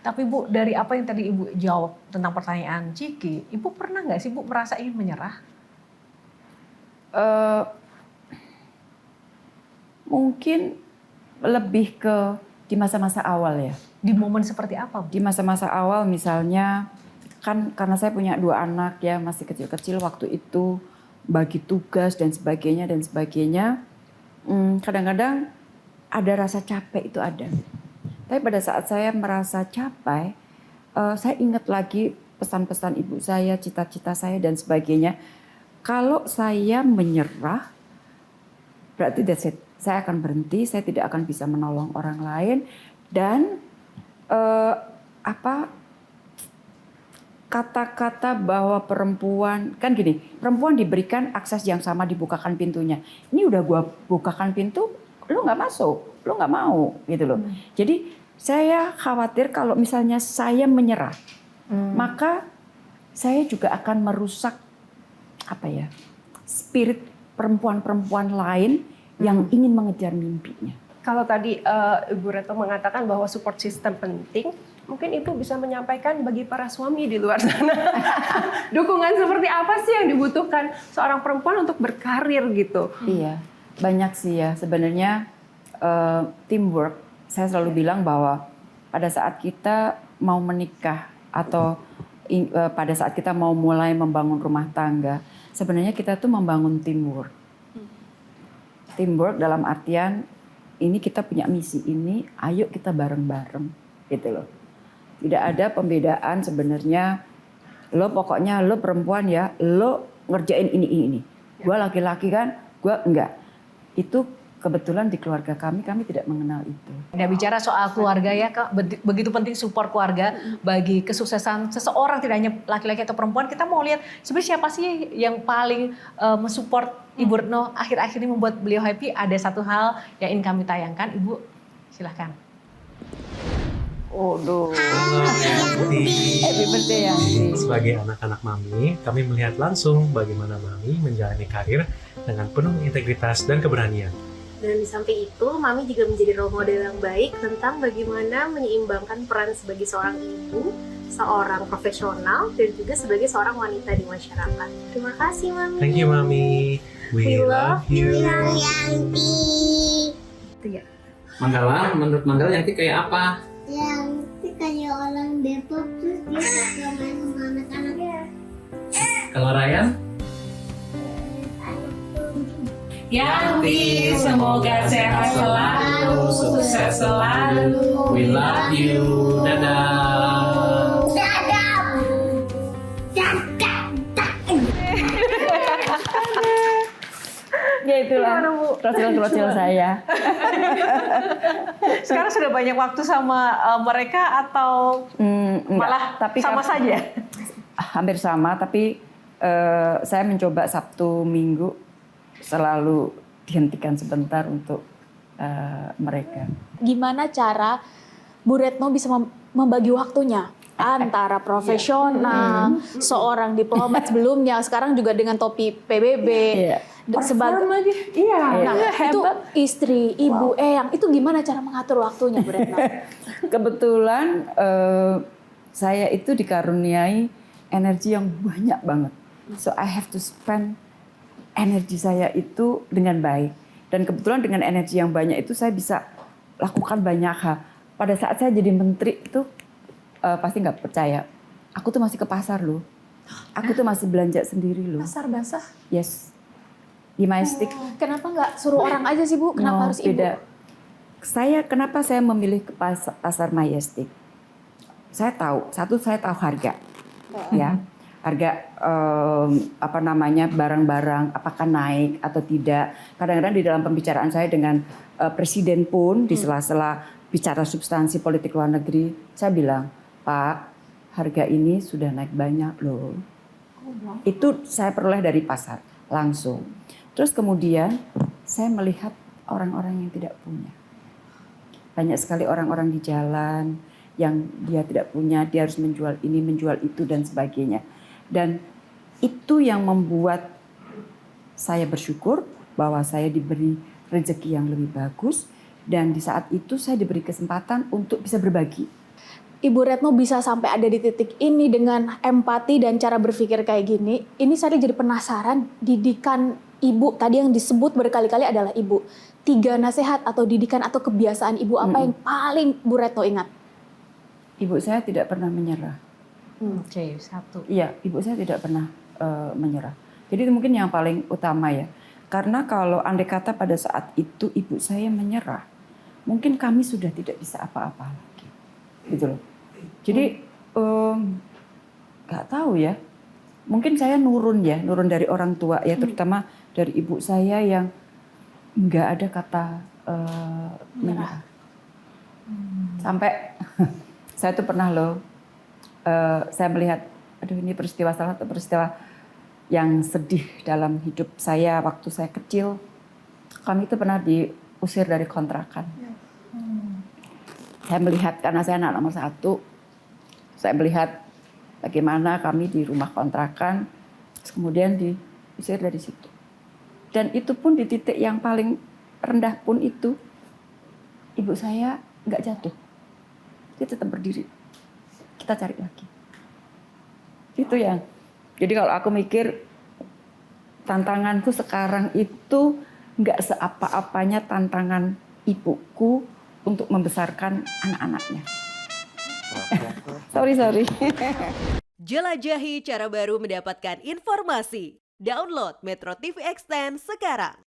Tapi Bu, dari apa yang tadi Ibu jawab tentang pertanyaan Ciki, Ibu pernah nggak sih Bu merasa ingin menyerah? Mungkin lebih ke di masa-masa awal ya. Di momen seperti apa Bu? Di masa-masa awal misalnya, kan karena saya punya 2 anak ya, masih kecil-kecil waktu itu, bagi tugas dan sebagainya dan sebagainya. Kadang-kadang ada rasa capek itu ada. Tapi pada saat saya merasa capek, saya ingat lagi pesan-pesan ibu saya, cita-cita saya dan sebagainya. Kalau saya menyerah, berarti that's it. Saya akan berhenti, saya tidak akan bisa menolong orang lain. Dan kata-kata bahwa perempuan, kan gini, perempuan diberikan akses yang sama, dibukakan pintunya. Ini udah gua bukakan pintu, lu nggak masuk, lu nggak mau gitu loh. Jadi saya khawatir kalau misalnya saya menyerah, maka saya juga akan merusak spirit perempuan-perempuan lain yang ingin mengejar mimpinya. Kalau tadi Ibu Retno mengatakan bahwa support system penting, mungkin Ibu bisa menyampaikan bagi para suami di luar sana dukungan seperti apa sih yang dibutuhkan seorang perempuan untuk berkarir gitu? Iya, banyak sih ya sebenarnya. Teamwork. Saya selalu bilang bahwa pada saat kita mau menikah atau pada saat kita mau mulai membangun rumah tangga, sebenarnya kita tuh membangun teamwork. Teamwork dalam artian ini kita punya misi ini, ayo kita bareng-bareng gitu loh. Tidak ada pembedaan sebenarnya. Lo pokoknya lo perempuan ya, lo ngerjain ini. Gue laki-laki kan, gue enggak. Itu kebetulan di keluarga kami tidak mengenal itu. Nah, bicara soal keluarga ya Kak, begitu penting support keluarga bagi kesuksesan seseorang, tidak hanya laki-laki atau perempuan. Kita mau lihat sebenarnya siapa sih yang paling mensupport Ibu Retno akhir-akhir ini membuat beliau happy. Ada satu hal yang ingin kami tayangkan, Ibu silahkan. Happy birthday Yanti. Sebagai anak-anak Mami, kami melihat langsung bagaimana Mami menjalani karir dengan penuh integritas dan keberanian. Dan di samping itu, Mami juga menjadi role model yang baik tentang bagaimana menyeimbangkan peran sebagai seorang ibu, seorang profesional, dan juga sebagai seorang wanita di masyarakat. Terima kasih, Mami. Thank you, Mami. We love you. Yanti. Iya. Manggala, menurut Manggala Yanti kayak apa? Yanti kayak orang Depok terus dia suka main sama anak-anaknya. Kalau Ryan? Yanti, semoga sehat selalu, sukses selalu. We love you. Dadah. Ya itulah profil saya. Sekarang sudah banyak waktu sama mereka atau malah tapi sama saja? Hampir sama, tapi saya mencoba Sabtu Minggu selalu dihentikan sebentar untuk mereka. Gimana cara Bu Retno bisa membagi waktunya antara profesional, seorang diplomat sebelumnya, sekarang juga dengan topi PBB, sebagai nah itu istri, ibu, eyang, itu gimana cara mengatur waktunya Bu Retno? Kebetulan saya itu dikaruniai energi yang banyak banget, so I have to spend energi saya itu dengan baik. Dan kebetulan dengan energi yang banyak itu saya bisa lakukan banyak hal. Pada saat saya jadi menteri itu pasti nggak percaya. Aku tuh masih ke pasar loh. Aku tuh masih belanja sendiri loh. Pasar basah? Yes. Di Majestic. Kenapa nggak suruh orang aja sih Bu? Kenapa harus beda. Ibu? Kenapa saya memilih ke pasar Majestic? Saya tahu, saya tahu harga. Ya. Harga barang-barang apakah naik atau tidak. Kadang-kadang di dalam pembicaraan saya dengan presiden pun di sela-sela bicara substansi politik luar negeri, saya bilang, Pak, harga ini sudah naik banyak loh. Itu saya peroleh dari pasar langsung. Terus kemudian saya melihat orang-orang yang tidak punya. Banyak sekali orang-orang di jalan yang dia tidak punya, dia harus menjual ini, menjual itu dan sebagainya. Dan itu yang membuat saya bersyukur bahwa saya diberi rezeki yang lebih bagus, dan di saat itu saya diberi kesempatan untuk bisa berbagi. Ibu Retno bisa sampai ada di titik ini dengan empati dan cara berpikir kayak gini, ini saya jadi penasaran, didikan ibu, tadi yang disebut berkali-kali adalah ibu. 3 nasihat atau didikan atau kebiasaan ibu apa yang paling Bu Retno ingat? Ibu saya tidak pernah menyerah. Oke, 1. Iya, ibu saya tidak pernah menyerah. Jadi itu mungkin yang paling utama ya. Karena kalau andai kata pada saat itu ibu saya menyerah, mungkin kami sudah tidak bisa apa-apa lagi. Gitu loh. Jadi nggak tahu ya. Mungkin saya nurun dari orang tua ya, terutama dari ibu saya yang nggak ada kata menyerah. Sampai saya tuh pernah loh, saya melihat, aduh ini salah satu peristiwa yang sedih dalam hidup saya waktu saya kecil. Kami itu pernah diusir dari kontrakan. Saya melihat, karena saya anak nomor 1, saya melihat bagaimana kami di rumah kontrakan, kemudian diusir dari situ. Dan itu pun di titik yang paling rendah pun itu, ibu saya nggak jatuh. Dia tetap berdiri. Kita cari lagi. Itu yang. Jadi kalau aku mikir, tantanganku sekarang itu nggak seapa-apanya tantangan ibuku untuk membesarkan anak-anaknya. Sorry. Jelajahi cara baru mendapatkan informasi. Download Metro TV Extend sekarang.